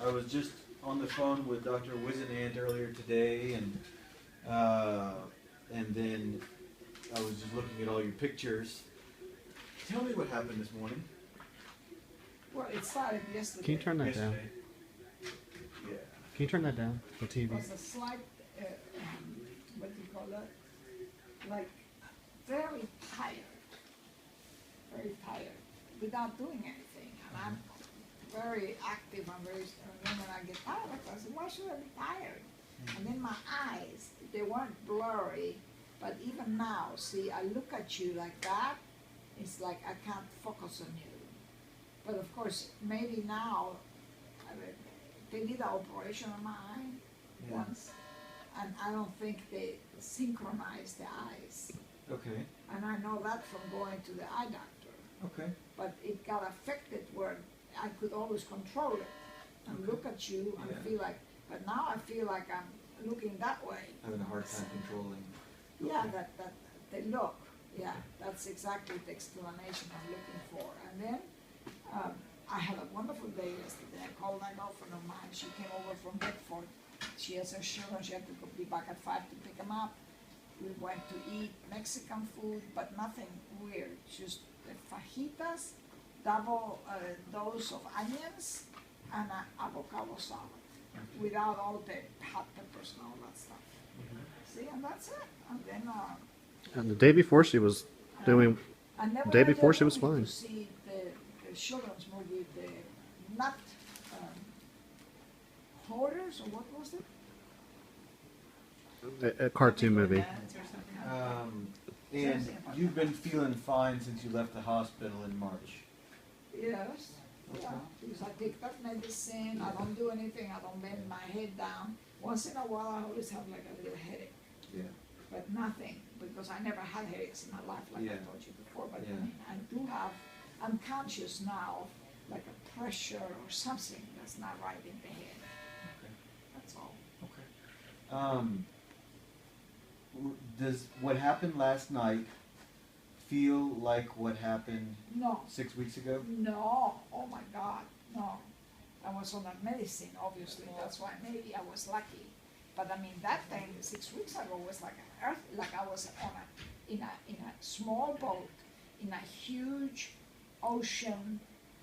I was just on the phone with Dr. Wizenant earlier today, and then I was just looking at all your pictures. Tell me what happened this morning. Well, it started yesterday. Can you turn that down? Yeah. Can you turn that down, the TV? It was a slight, what do you call that? Like, very tired, without doing anything. And I'm very active, and then when I get tired, I said, why should I be tired? And then my eyes, they weren't blurry, but even now, see, I look at you like that, it's like I can't focus on you. But of course, maybe now, they did an operation on my eye once, and I don't think they synchronized the eyes. Okay. And I know that from going to the eye doctor. Okay. But it got affected where I could always control it and look at you and feel like, but now I feel like I'm looking that way. Having a hard time controlling. Yeah, Okay. that they look. Yeah, that's exactly the explanation I'm looking for. And then I had a wonderful day yesterday. I called my girlfriend of mine. She came over from Bedford. She has her children. She had to be back at 5 to pick them up. We went to eat Mexican food, but nothing weird. Just the fajitas, double dose of onions, and an avocado salad, without all the hot peppers and all that stuff. See, and that's it. And then And the day before she was doing, I never day had the before she was movie fine. to see the children's movie, the Nut Hoarders, or what was it? a cartoon movie. And you've been feeling fine since you left the hospital in March. Yes. Yeah, because I take that medicine, I don't do anything, I don't bend my head down. Once in a while, I always have like a little headache, Yeah. but nothing, because I never had headaches in my life, like I told you before. But Yeah. I mean, I do have, I'm conscious now of like a pressure or something that's not right in the head. Okay. That's all. Okay. Does what happened last night feel like what happened No, 6 weeks ago? no, oh my God, no. I was on that medicine, obviously, that's why maybe I was lucky. But I mean, that thing 6 weeks ago was like an earth, like I was on in a small boat, in a huge ocean,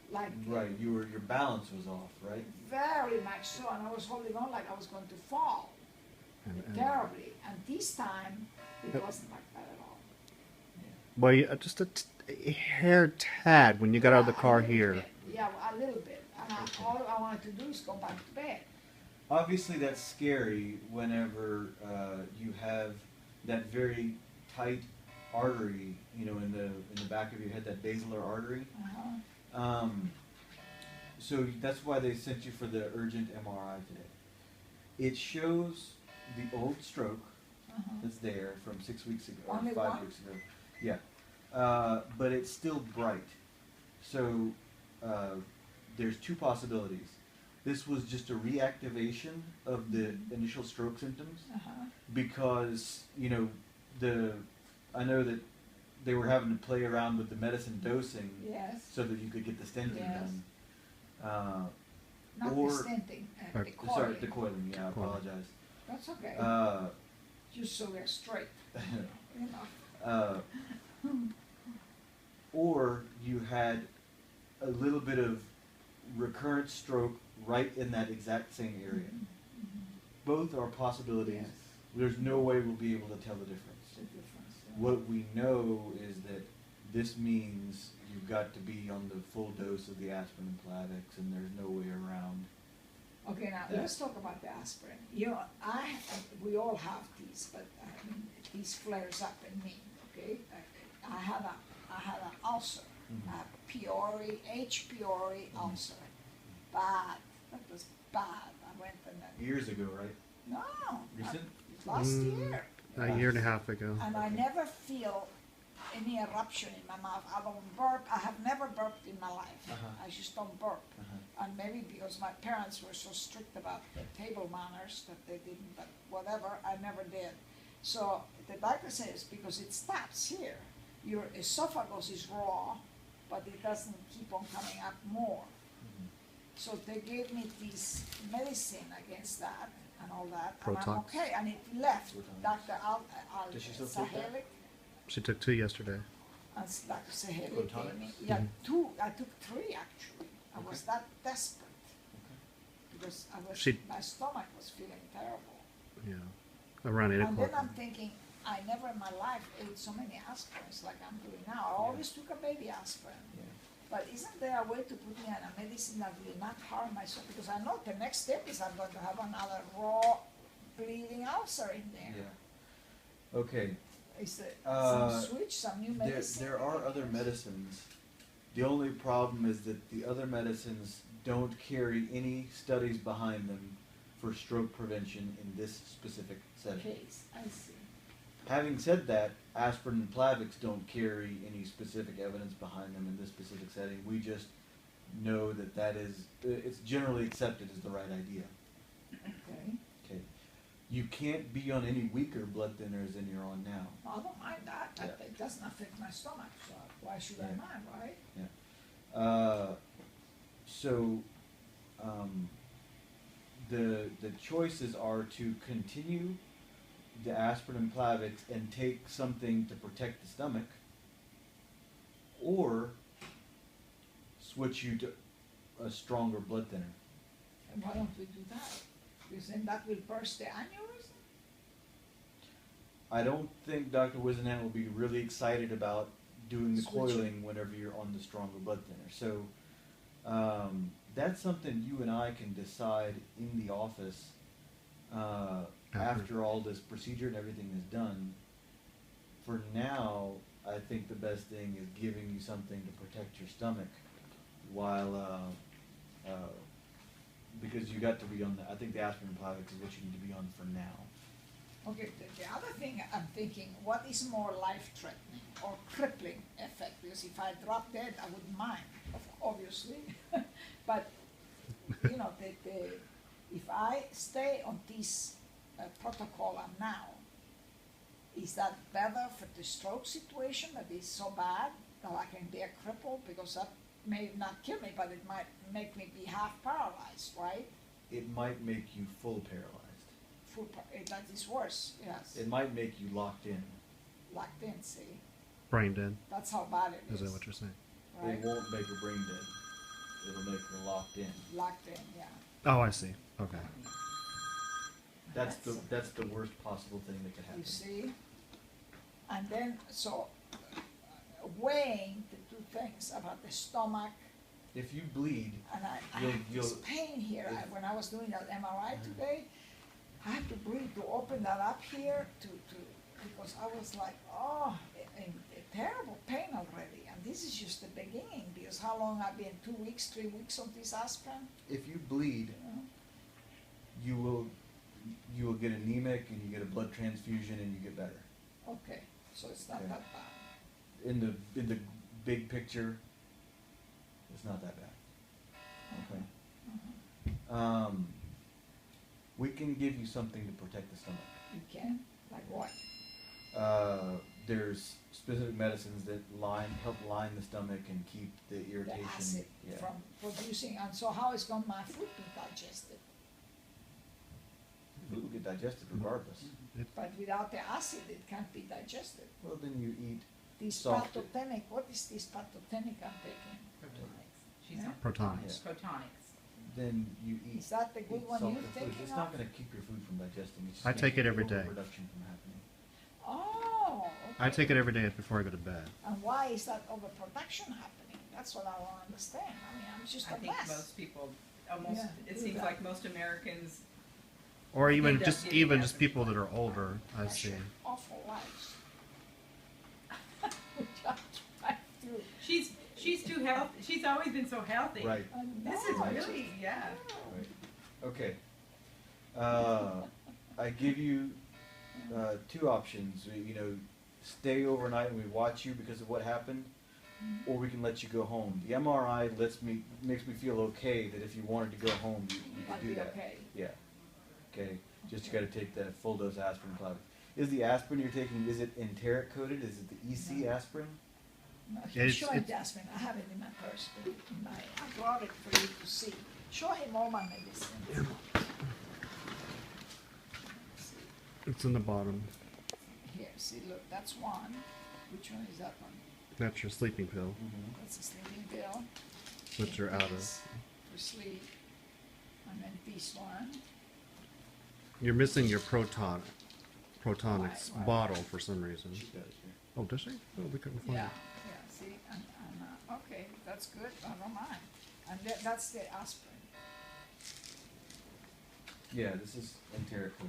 like Right. Your balance was off, right? very much so, and I was holding on like I was going to fall terribly. And this time, it wasn't like that at all. Well, just a hair tad when you got out of the Yeah, car a little here. bit. Yeah, a little bit. And all I wanted to do is go back to bed. Obviously, that's scary whenever you have that very tight artery, you know, in the back of your head, that basilar artery. Uh-huh. So that's why they sent you for the urgent MRI today. It shows the old stroke that's there from 6 weeks ago, or Only 5 one? weeks ago. Yeah. But it's still bright. So there's two possibilities. This was just a reactivation of the initial stroke symptoms because, you know, I know that they were having to play around with the medicine dosing Yes. so that you could get the stenting Yes. done. Not or- the stenting, or- the Sorry, coiling. the coiling. Yeah, I Coiling. apologize. That's okay. Uh, Just so we're straight, you know. Or you had a little bit of recurrent stroke right in that exact same area. Both are possibilities. Yes. There's no way we'll be able to tell the difference. The difference. What we know is that this means you've got to be on the full dose of the aspirin and Plavix, and there's no way around. Okay, now Yeah. let's talk about the aspirin. You know, we all have these, but these flares up in me. Okay, I had an ulcer, a H. pylori ulcer. Bad. That was bad. I went and then, Years ago, right? no, Recent? last year. A year and a half ago. And I never feel any eruption in my mouth. I don't burp. I have never burped in my life. I just don't burp. And maybe because my parents were so strict about the table manners that they didn't, but whatever, I never did. So the doctor says, because it stops here, your esophagus is raw, but it doesn't keep on coming up more. So they gave me this medicine against that and all that, and I'm Protox. okay, and it left. Protox. Dr. Does she still take that? Sahelic, She took 2 yesterday. and Dr. Sahelic gave Protox? me, yeah, Mhm. 2, I took 3 actually. I Okay. was that desperate, because She- my stomach was feeling terrible. Yeah. Around 8 And then o'clock. I'm thinking, I never in my life ate so many aspirins like I'm doing now. I always took a baby aspirin. Yeah. But isn't there a way to put me on a medicine that will not harm my stomach? Because I know the next step is I'm going to have another raw bleeding ulcer in there. Yeah. Okay. Is there Uh, some switch, some new There, medicine? there are other medicines. The only problem is that the other medicines don't carry any studies behind them for stroke prevention in this specific setting. Case, I see. Having said that, aspirin and Plavix don't carry any specific evidence behind them in this specific setting. We just know that it's generally accepted as the right idea. Okay. Okay. You can't be on any weaker blood thinners than you're on now. I don't mind that. Yeah. It doesn't affect my stomach, so why should I Yeah. mind, right? So, the choices are to continue the aspirin and Plavix and take something to protect the stomach, or switch you to a stronger blood thinner. And why don't we do that? Because then that will burst the aneurysm? I don't think Dr. Wisenant will be really excited about doing the Switching. coiling whenever you're on the stronger blood thinner. So that's something you and I can decide in the office after all this procedure and everything is done. For now, I think the best thing is giving you something to protect your stomach while because you got to be on I think the aspirin and Plavix is what you need to be on for now. Okay, the other thing I'm thinking, what is more life-threatening or crippling effect? Because if I drop dead, I wouldn't mind, obviously. But, you know, if I stay on this protocol I'm now, is that better for the stroke situation that is so bad that I can be a cripple? Because that may not kill me, but it might make me be half paralyzed, right? It might make you full paralyzed. That is worse, yes. It might make you locked in. Locked in, see? Brain dead. That's how bad it is. Is that what you're saying? Right? It won't make her brain dead. It'll make her locked in. Locked in, yeah. Oh, I see. Okay. That's the worst possible thing that could happen. You see? And then, so, weighing the two things about the stomach, If you bleed, and I You'll- have this you'll- pain here. if- When I was doing that MRI today, I had to breathe to open that up here because I was like, oh, in terrible pain already. And this is just the beginning, because how long I've been, 2 weeks, 3 weeks on this aspirin, if you bleed, you know? you will get anemic and you get a blood transfusion and you get better. Okay, so it's not Okay. that bad. In the big picture, it's not that bad. Okay. We can give you something to protect the stomach. You can? Like what? There's specific medicines that help line the stomach and keep the irritation. The acid Yeah. from producing, and so how is going my food be digested? Food will get digested regardless. But without the acid, it can't be digested. Well, then you eat. This Soft. pathogens, what is this pathogens I'm taking? Protonics. She's Yeah. on Protonics. Protonics. Then you eat. Is that the good eat one salty you're foods. thinking It's not of? going to keep your food from digesting. It's just I gonna take it keep every the day. overproduction from happening. Oh, okay. I take it every day before I go to bed. And why is that overproduction happening? That's what I want to understand. I mean, I'm just I a think mess. most people, almost, Yeah, it do seems that. like most Americans, Or even End up just getting just acid people that are reflux. older, I That's see. your awful lives. Which I try to. she's too healthy, she's always been so healthy. Right. This is Right. really, yeah. Right. Okay. I give you 2 options. Stay overnight and we watch you because of what happened, or we can let you go home. The MRI makes me feel okay that if you wanted to go home, you Might could do be that. okay. Yeah. Okay. Just you got to take that full dose aspirin. Plavix. Is the aspirin you're taking? Is it enteric coated? Is it the EC aspirin? No, Yeah, show it, it's- Jasmine. I have it in my purse. I brought it for you to see. Show him all my medicine. It's in the bottom. Here, see, look, that's one. Which one is that one? That's your sleeping pill. That's a sleeping pill. Which you're out of. This for sleep. And then this one. You're missing your protonics Right. bottle for some reason. She's got it here. Oh, does she? Oh, we couldn't find Yeah, it. yeah, see, okay, that's good, I don't mind. And that's the aspirin. Yeah, this is enterically.